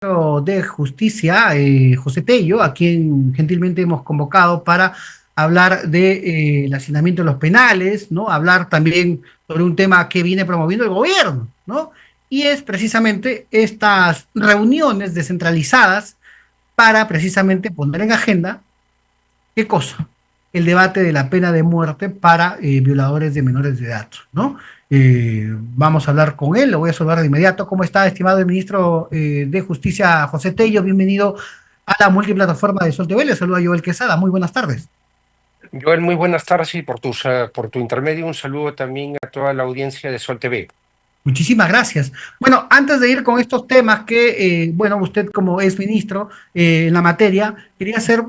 De Justicia, José Tello, a quien gentilmente hemos convocado para hablar de el hacinamiento de los penales, ¿no? Hablar también sobre un tema que viene promoviendo el gobierno, ¿no? Y es precisamente estas reuniones descentralizadas para precisamente poner en agenda, ¿qué cosa? El debate de la pena de muerte para violadores de menores de edad, ¿no? Vamos a hablar con él, lo voy a saludar de inmediato. ¿Cómo está, estimado el ministro de Justicia, José Tello? Bienvenido a la multiplataforma de Sol TV. Le saluda Joel Quesada. Muy buenas tardes. Joel, muy buenas tardes y por tu intermedio un saludo también a toda la audiencia de Sol TV. Muchísimas gracias. Bueno, antes de ir con estos temas que, bueno, usted como es ministro en la materia, quería hacer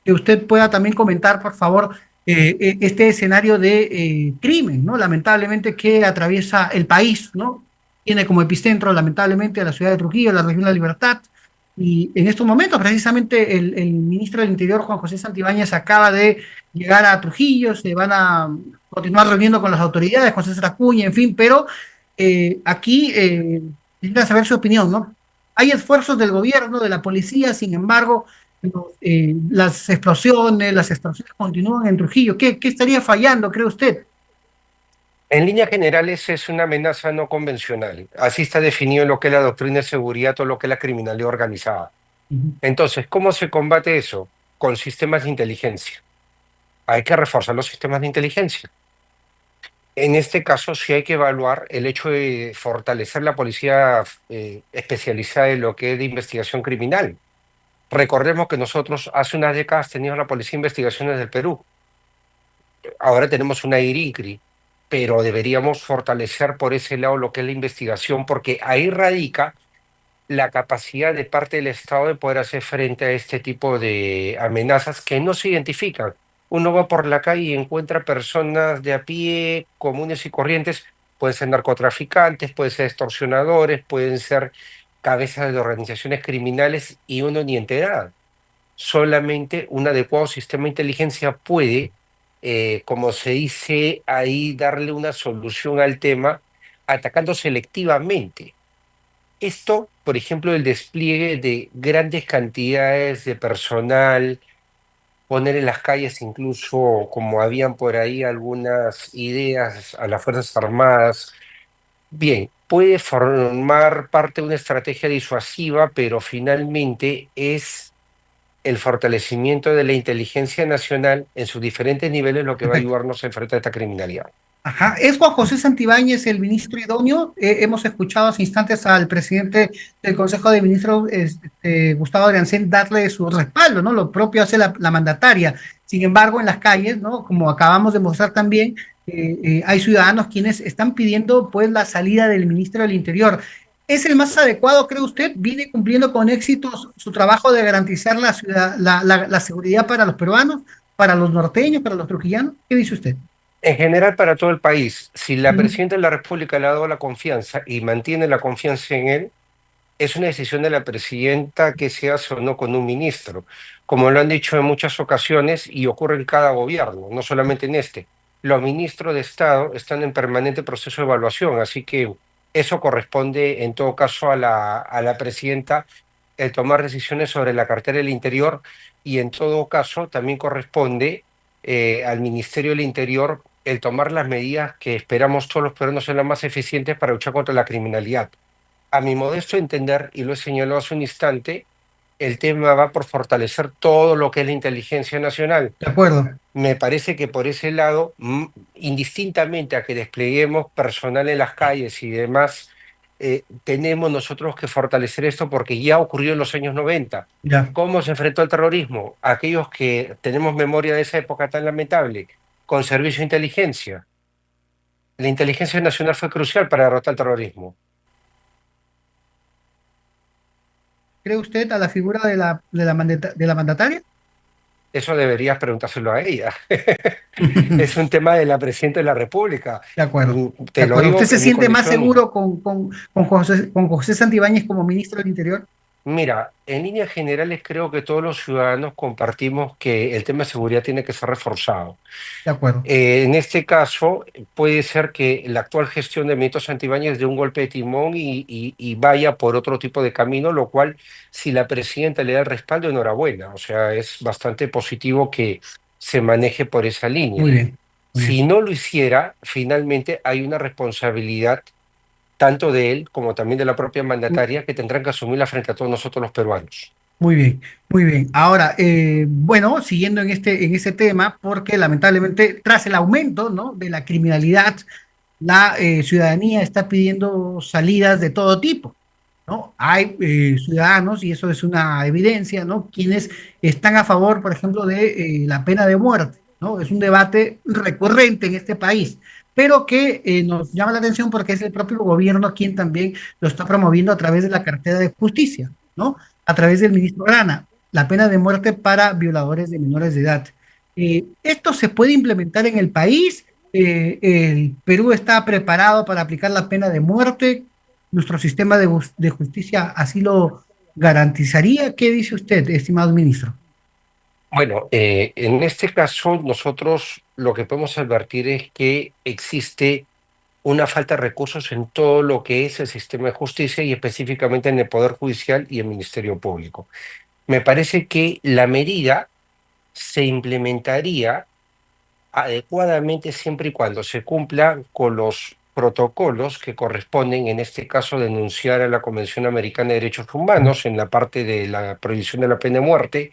que usted pueda también comentar, por favor, este escenario de crimen, ¿no? Lamentablemente que atraviesa el país, ¿no? Tiene como epicentro, lamentablemente, a la ciudad de Trujillo, la región de La Libertad. Y en estos momentos, precisamente, el ministro del Interior, Juan José Santibáñez, acaba de llegar a Trujillo, se van a continuar reuniendo con las autoridades, con César Acuña, en fin, pero aquí quisiera saber su opinión, ¿no? Hay esfuerzos del gobierno, de la policía, sin embargo, las explosiones, las extorsiones continúan en Trujillo. ¿Qué estaría fallando, cree usted? En líneas generales es una amenaza no convencional. Así está definido lo que es la doctrina de seguridad o lo que es la criminalidad organizada. Ujú. Entonces, ¿cómo se combate eso? Con sistemas de inteligencia. Hay que reforzar los sistemas de inteligencia. En este caso, sí hay que evaluar el hecho de fortalecer la policía especializada en lo que es de investigación criminal. Recordemos que nosotros hace unas décadas teníamos la Policía de Investigaciones del Perú. Ahora tenemos una IRICRI, pero deberíamos fortalecer por ese lado lo que es la investigación, porque ahí radica la capacidad de parte del Estado de poder hacer frente a este tipo de amenazas que no se identifican. Uno va por la calle y encuentra personas de a pie, comunes y corrientes, pueden ser narcotraficantes, pueden ser extorsionadores, pueden ser cabezas de organizaciones criminales y uno ni enterado. Solamente un adecuado sistema de inteligencia puede, como se dice ahí, darle una solución al tema atacando selectivamente. Esto, por ejemplo, el despliegue de grandes cantidades de personal, poner en las calles incluso, como habían por ahí algunas ideas a las Fuerzas Armadas, bien, puede formar parte de una estrategia disuasiva, pero finalmente es el fortalecimiento de la inteligencia nacional en sus diferentes niveles lo que va a Perfecto. ayudarnos a enfrentar esta criminalidad. Ajá. ¿Es Juan José Santibáñez el ministro idóneo? Hemos escuchado hace instantes al presidente del Consejo de Ministros, Gustavo Adriancén, darle su respaldo, ¿no? Lo propio hace la mandataria. Sin embargo, en las calles, ¿no? Como acabamos de mostrar también, hay ciudadanos quienes están pidiendo, pues, la salida del ministro del Interior. ¿Es el más adecuado, cree usted? ¿Viene cumpliendo con éxito su trabajo de garantizar la seguridad para los peruanos, para los norteños, para los trujillanos? ¿Qué dice usted? En general, para todo el país, si la Ujú. presidenta de la República le ha dado la confianza y mantiene la confianza en él, es una decisión de la presidenta que se hace o no con un ministro, como lo han dicho en muchas ocasiones y ocurre en cada gobierno, no solamente en este. Los ministros de Estado están en permanente proceso de evaluación, así que eso corresponde en todo caso a la presidenta el tomar decisiones sobre la cartera del Interior y en todo caso también corresponde al Ministerio del Interior el tomar las medidas que esperamos todos los peruanos sean las más eficientes para luchar contra la criminalidad. A mi modesto entender, y lo he señalado hace un instante, el tema va por fortalecer todo lo que es la inteligencia nacional. De acuerdo. Me parece que por ese lado, indistintamente a que despleguemos personal en las calles y demás, tenemos nosotros que fortalecer esto porque ya ocurrió en los años 90. Ya. ¿Cómo se enfrentó al terrorismo? Aquellos que tenemos memoria de esa época tan lamentable, con servicio de inteligencia. La inteligencia nacional fue crucial para derrotar el terrorismo. ¿Cree usted a la figura de la mandataria? Eso deberías preguntárselo a ella. Es un tema de la presidenta de la República. De acuerdo, de Te lo acuerdo. ¿Usted digo se en mi siente más condición. seguro con José Santibáñez como ministro del Interior? Mira, en líneas generales creo que todos los ciudadanos compartimos que el tema de seguridad tiene que ser reforzado. De acuerdo. En este caso, puede ser que la actual gestión de Benito Santibáñez dé un golpe de timón y vaya por otro tipo de camino, lo cual, si la presidenta le da el respaldo, enhorabuena. O sea, es bastante positivo que se maneje por esa Muy línea. bien, muy Si bien. no lo hiciera, finalmente hay una responsabilidad tanto de él como también de la propia mandataria que tendrán que asumirla frente a todos nosotros los peruanos. Muy bien, muy bien. Ahora, bueno, siguiendo en ese tema, porque lamentablemente tras el aumento, ¿no?, de la criminalidad, la ciudadanía está pidiendo salidas de todo tipo, ¿no? Hay ciudadanos, y eso es una evidencia, ¿no?, quienes están a favor, por ejemplo, de la pena de muerte, ¿no? Es un debate recurrente en este país, pero que nos llama la atención porque es el propio gobierno quien también lo está promoviendo a través de la cartera de justicia, ¿no? A través del ministro Grana, la pena de muerte para violadores de menores de edad. ¿Esto se puede implementar en el país? ¿El Perú está preparado para aplicar la pena de muerte? ¿Nuestro sistema de justicia así lo garantizaría? ¿Qué dice usted, estimado ministro? Bueno, en este caso nosotros lo que podemos advertir es que existe una falta de recursos en todo lo que es el sistema de justicia y específicamente en el Poder Judicial y el Ministerio Público. Me parece que la medida se implementaría adecuadamente siempre y cuando se cumpla con los protocolos que corresponden, en este caso, denunciar a la Convención Americana de Derechos Humanos en la parte de la prohibición de la pena de muerte,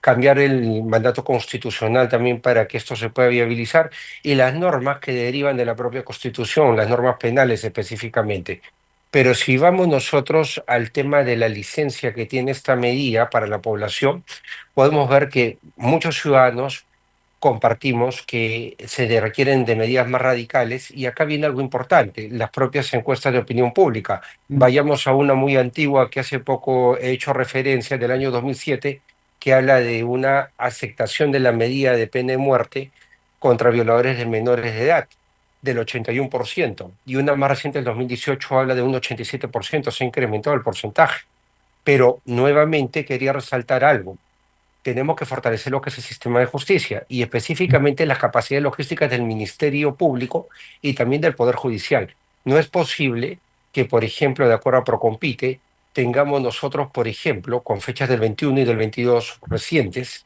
cambiar el mandato constitucional también para que esto se pueda viabilizar y las normas que derivan de la propia Constitución, las normas penales específicamente. Pero si vamos nosotros al tema de la licencia que tiene esta medida para la población, podemos ver que muchos ciudadanos compartimos que requieren de medidas más radicales y acá viene algo importante, las propias encuestas de opinión pública. Mm. Vayamos a una muy antigua que hace poco he hecho referencia del año 2007 que habla de una aceptación de la medida de pena de muerte contra violadores de menores de edad del 81% y una más reciente del 2018 habla de un 87%, se ha incrementado el porcentaje. Pero nuevamente quería resaltar algo, tenemos que fortalecer lo que es el sistema de justicia y específicamente las capacidades logísticas del Ministerio Público y también del Poder Judicial. No es posible que, por ejemplo, de acuerdo a Procompite, tengamos nosotros, por ejemplo, con fechas del 21 y del 22 recientes,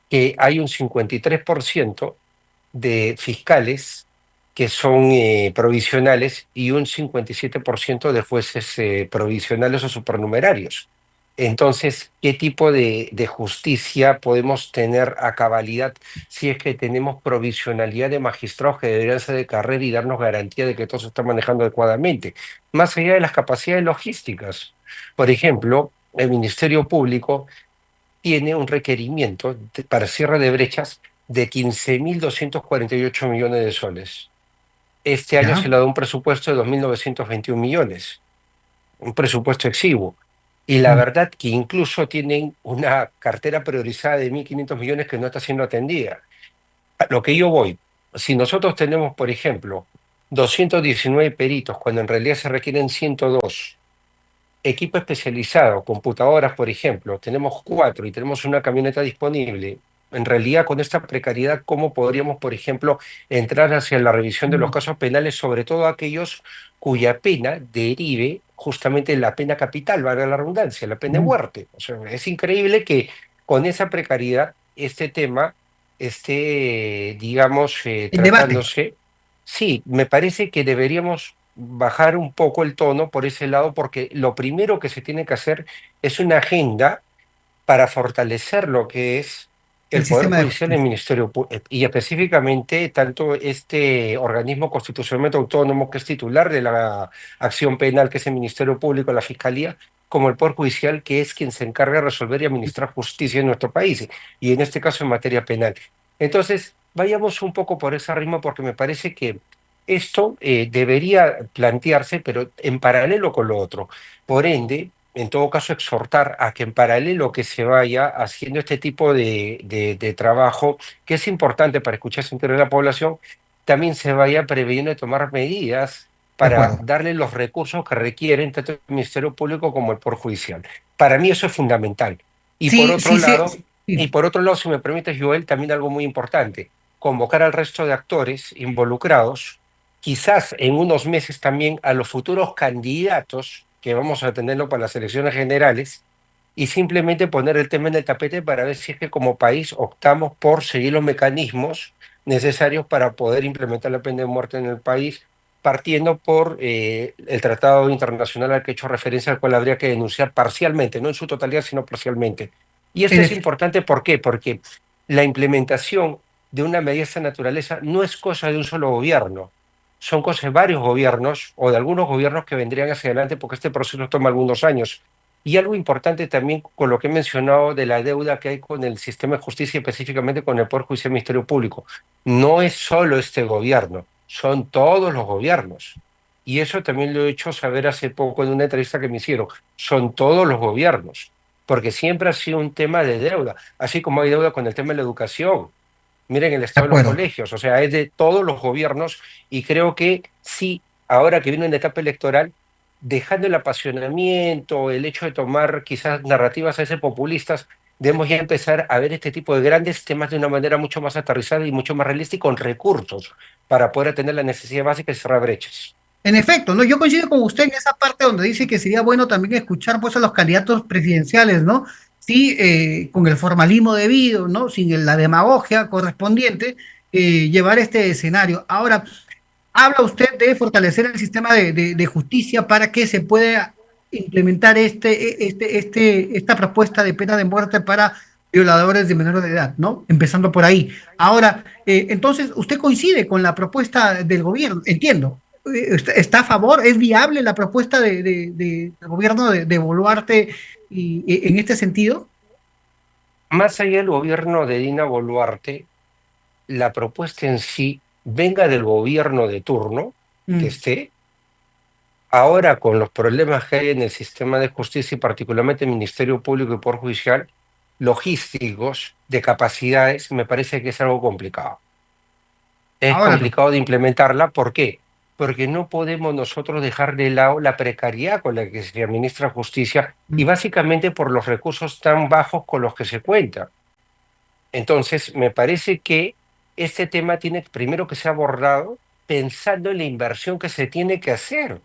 que hay un 53% de fiscales que son provisionales y un 57% de jueces provisionales o supernumerarios. Entonces, ¿qué tipo de justicia podemos tener a cabalidad si es que tenemos provisionalidad de magistrados que deberían ser de carrera y darnos garantía de que todo se está manejando adecuadamente? Más allá de las capacidades logísticas. Por ejemplo, el Ministerio Público tiene un requerimiento para cierre de brechas de 15.248 millones de soles. Este año se ¿Ya? le da un presupuesto de 2.921 millones, un presupuesto exiguo. Y la Mm. verdad que incluso tienen una cartera priorizada de 1.500 millones que no está siendo atendida. A lo que yo voy, si nosotros tenemos, por ejemplo, 219 peritos, cuando en realidad se requieren 102, equipo especializado, computadoras, por ejemplo, tenemos 4 y tenemos una camioneta disponible. En realidad, con esta precariedad, ¿cómo podríamos, por ejemplo, entrar hacia la revisión de los Mm. casos penales, sobre todo aquellos cuya pena derive justamente de la pena capital, valga la redundancia, la pena de Mm. muerte? O sea, es increíble que con esa precariedad este tema esté, digamos, En debate. tratándose. Sí, me parece que deberíamos bajar un poco el tono por ese lado, porque lo primero que se tiene que hacer es una agenda para fortalecer lo que es El el Poder sistema de Judicial y el justicia. Ministerio y específicamente tanto este organismo constitucionalmente autónomo que es titular de la acción penal, que es el Ministerio Público, la Fiscalía, como el Poder Judicial, que es quien se encarga de resolver y administrar justicia en nuestro país, y en este caso en materia penal. Entonces, vayamos un poco por esa rima porque me parece que esto debería plantearse, pero en paralelo con lo otro. Por ende, en todo caso, exhortar a que en paralelo que se vaya haciendo este tipo de trabajo, que es importante para escuchar el interior de la población, también se vaya previendo de tomar medidas de para acuerdo. darle los recursos que requieren tanto el Ministerio Público como el Poder Judicial. Para mí eso es fundamental. Y por Sí, otro sí, sí, lado, y sí. por otro lado, si me permites, Joel, también algo muy importante, convocar al resto de actores involucrados, quizás en unos meses también a los futuros candidatos que vamos a tenerlo para las elecciones generales, y simplemente poner el tema en el tapete para ver si es que como país optamos por seguir los mecanismos necesarios para poder implementar la pena de muerte en el país, partiendo por el tratado internacional al que he hecho referencia, al cual habría que denunciar parcialmente, no en su totalidad, sino parcialmente. Y esto En es efecto, importante, ¿por qué? Porque la implementación de una medida de esta naturaleza no es cosa de un solo gobierno, son cosas de varios gobiernos o de algunos gobiernos que vendrían hacia adelante porque este proceso toma algunos años. Y algo importante también con lo que he mencionado de la deuda que hay con el sistema de justicia, específicamente con el Poder Judicial y el Ministerio Público. No es solo este gobierno, son todos los gobiernos. Y eso también lo he hecho saber hace poco en una entrevista que me hicieron. Son todos los gobiernos, porque siempre ha sido un tema de deuda, así como hay deuda con el tema de la educación. Miren el de estado de los acuerdo. colegios, o sea, es de todos los gobiernos y creo que sí, ahora que viene una etapa electoral, dejando el apasionamiento, el hecho de tomar quizás narrativas a veces populistas, debemos ya empezar a ver este tipo de grandes temas de una manera mucho más aterrizada y mucho más realista y con recursos para poder atender la necesidad básica y cerrar brechas. En efecto, ¿no? Yo coincido con usted en esa parte donde dice que sería bueno también escuchar pues a los candidatos presidenciales, ¿no? Sí, con el formalismo debido, ¿no? Sin la demagogia correspondiente, llevar este escenario. Ahora, habla usted de fortalecer el sistema de justicia para que se pueda implementar esta propuesta de pena de muerte para violadores de menores de edad, ¿no? Empezando por ahí. Ahora, entonces, ¿usted coincide con la propuesta del gobierno? Entiendo. ¿Está a favor? ¿Es viable la propuesta del gobierno de Boluarte en este sentido? Más allá del gobierno de Dina Boluarte, la propuesta en sí venga del gobierno de turno que Mm, esté. Ahora, con los problemas que hay en el sistema de justicia y particularmente el Ministerio Público y Poder Judicial, logísticos, de capacidades, me parece que es algo complicado. Es ahora no. complicado de implementarla. ¿Por qué? Porque no podemos nosotros dejar de lado la precariedad con la que se administra justicia y Mm. básicamente por los recursos tan bajos con los que se cuenta. Entonces, me parece que este tema tiene primero que ser abordado pensando en la inversión que se tiene que hacer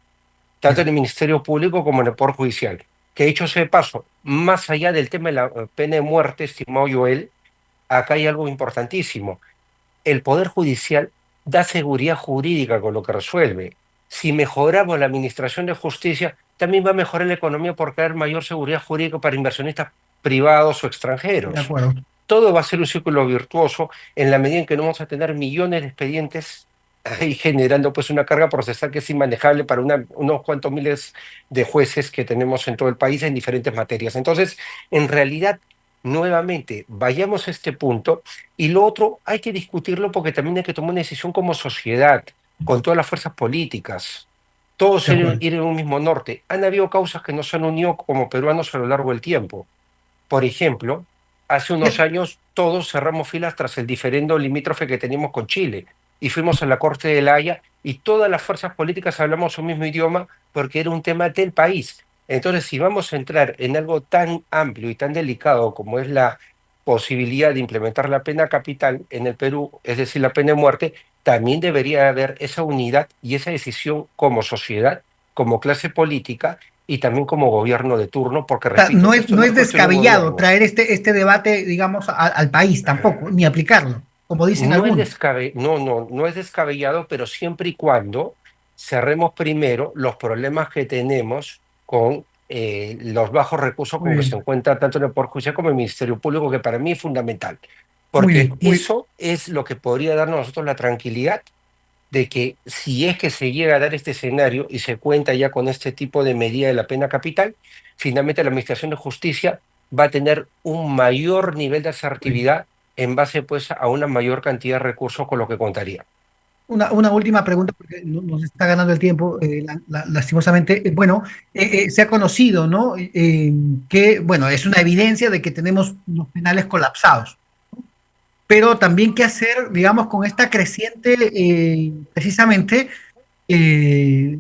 tanto en Ya. el Ministerio Público como en el Poder Judicial. Que dicho sea de paso, más allá del tema de la pena de muerte, estimado Joel, acá hay algo importantísimo. El Poder Judicial da seguridad jurídica con lo que resuelve. Si mejoramos la administración de justicia, también va a mejorar la economía porque va a haber mayor seguridad jurídica para inversionistas privados o De extranjeros. acuerdo. Todo va a ser un círculo virtuoso en la medida en que no vamos a tener millones de expedientes ahí generando pues una carga procesal que es inmanejable para unos cuantos miles de jueces que tenemos en todo el país en diferentes materias. Entonces, en realidad, nuevamente, vayamos a este punto y lo otro hay que discutirlo porque también hay que tomar una decisión como sociedad, con todas las fuerzas políticas. Todos De acuerdo. ir en un mismo norte. Han habido causas que nos han unido como peruanos a lo largo del tiempo. Por ejemplo, hace unos Eh, años todos cerramos filas tras el diferendo limítrofe que teníamos con Chile y fuimos a la Corte de La Haya y todas las fuerzas políticas hablamos un mismo idioma porque era un tema del país. Entonces, si vamos a entrar en algo tan amplio y tan delicado como es la posibilidad de implementar la pena capital en el Perú, es decir, la pena de muerte, también debería haber esa unidad y esa decisión como sociedad, como clase política y también como gobierno de turno, porque Sea, repito, esto no no es es cuestión de un descabellado gobierno. traer este debate, digamos, al país tampoco, ni aplicarlo, como dicen algunos. No es descabellado, pero siempre y cuando cerremos primero los problemas que tenemos con los bajos recursos Muy con que se bien, encuentra tanto en el Poder Judicial como en el Ministerio Público, que para mí es fundamental, muy porque bien, eso es lo que podría darnos a nosotros la tranquilidad de que si es que se llega a dar este escenario y se cuenta ya con este tipo de medida de la pena capital, finalmente la Administración de Justicia va a tener un mayor nivel de muy bien. asertividad en base pues a una mayor cantidad de recursos con lo que contaría. Una última pregunta, porque nos está ganando el tiempo, lastimosamente. Bueno, se ha conocido, ¿no? Que, bueno, es una evidencia de que tenemos los penales colapsados, pero también qué hacer, digamos, con esta creciente, precisamente, eh,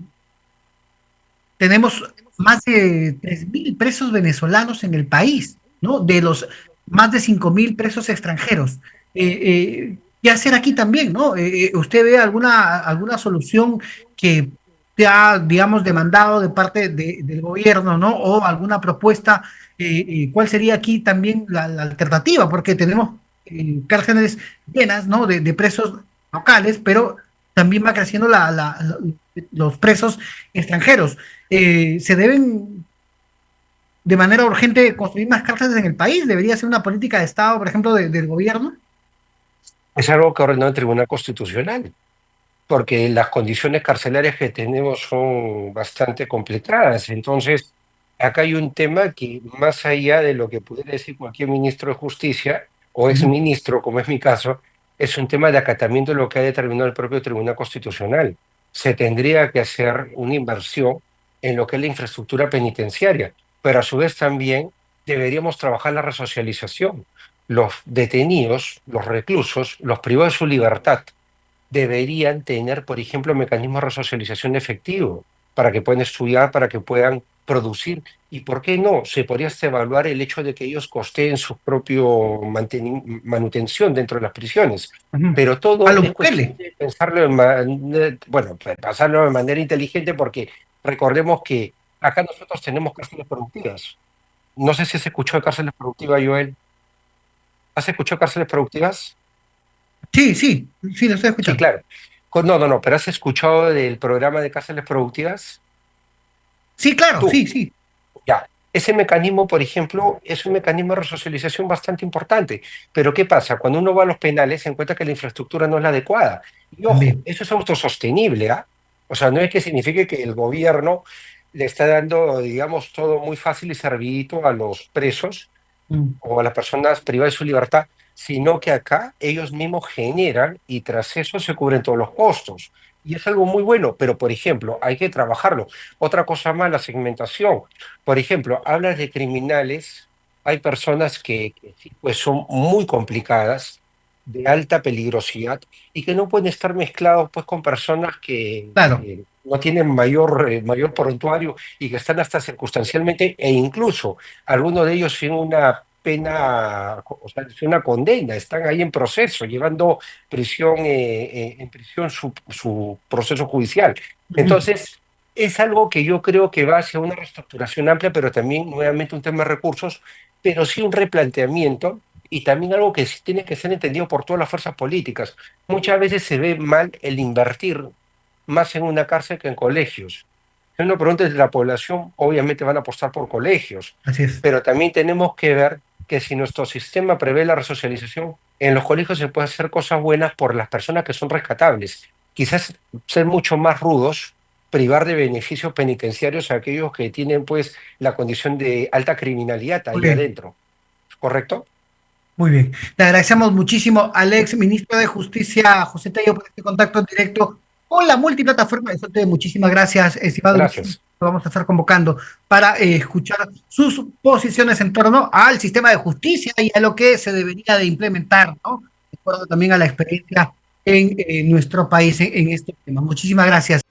tenemos más de 3.000 presos venezolanos en el país, ¿no? De los más de 5.000 presos extranjeros. ¿Qué hacer aquí también, no? ¿Usted ve alguna solución que te ha, digamos, demandado de parte del gobierno, ¿no? O alguna propuesta, ¿cuál sería aquí también la alternativa? Porque tenemos cárceles llenas, ¿no? De presos locales, pero también va creciendo los presos extranjeros. Se deben de manera urgente construir más cárceles en el país. Debería ser una política de Estado, por ejemplo, del gobierno. Es algo que ordenó el Tribunal Constitucional, porque las condiciones carcelarias que tenemos son bastante complicadas. Entonces, acá hay un tema que más allá de lo que pudiera decir cualquier ministro de Justicia o Ujú. exministro, como es mi caso, es un tema de acatamiento de lo que ha determinado el propio Tribunal Constitucional. Se tendría que hacer una inversión en lo que es la infraestructura penitenciaria, pero a su vez también deberíamos trabajar la resocialización. Los detenidos, los reclusos, los privados de su libertad, deberían tener, por ejemplo, mecanismos de resocialización efectivo para que puedan estudiar, para que puedan producir. ¿Y por qué no? Se podría hasta evaluar el hecho de que ellos costeen su propio manutención dentro de las prisiones. Ujú. Pero A todo lo es cuestión Bukele. de pensarlo bueno, pasarlo de manera inteligente porque recordemos que acá nosotros tenemos cárceles productivas. No sé si has escuchado de cárceles productivas, Joel. ¿Has escuchado cárceles productivas? Sí, sí, sí, lo estoy Sí, escuchando. claro. No, no, no, pero ¿has escuchado del programa de cárceles productivas? Sí, claro, Tú, sí, sí. ya. Ese mecanismo, por ejemplo, es un mecanismo de resocialización bastante importante. Pero ¿qué pasa? Cuando uno va a los penales se encuentra que la infraestructura no es la adecuada. Y ojo, También. eso es autosostenible, ¿ah? O sea, no es que signifique que el gobierno le está dando, digamos, todo muy fácil y servidito a los presos Mm. o a las personas privadas de su libertad, sino que acá ellos mismos generan y tras eso se cubren todos los costos. Y es algo muy bueno, pero por ejemplo, hay que trabajarlo. Otra cosa más, la segmentación. Por ejemplo, hablas de criminales, hay personas que sí, pues son muy complicadas, de alta peligrosidad, y que no pueden estar mezclados pues con personas Claro. que no tienen mayor prontuario y que están hasta circunstancialmente, e incluso algunos de ellos sin una pena, o sea, sin una condena, están ahí en proceso, llevando en prisión su proceso judicial. Ujú. Entonces, es algo que yo creo que va hacia una reestructuración amplia, pero también nuevamente un tema de recursos, pero sí un replanteamiento y también algo que sí tiene que ser entendido por todas las fuerzas políticas. Muchas veces se ve mal el invertir más en una cárcel que en colegios. Si uno pregunta de la población, obviamente van a apostar por colegios, Así es. pero también tenemos que ver que si nuestro sistema prevé la resocialización, en los colegios se puede hacer cosas buenas por las personas que son rescatables. Quizás ser mucho más rudos, privar de beneficios penitenciarios a aquellos que tienen pues la condición de alta criminalidad Muy ahí bien, adentro. ¿Correcto? muy bien. Le agradecemos muchísimo al ex ministro de Justicia, José Tello, por este contacto directo con la multiplataforma de SOTE. Muchísimas gracias, estimado ministro. Gracias. Lo vamos a estar convocando para escuchar sus posiciones en torno al sistema de justicia y a lo que se debería de implementar, ¿no? De acuerdo también a la experiencia en nuestro país en este tema. Muchísimas gracias.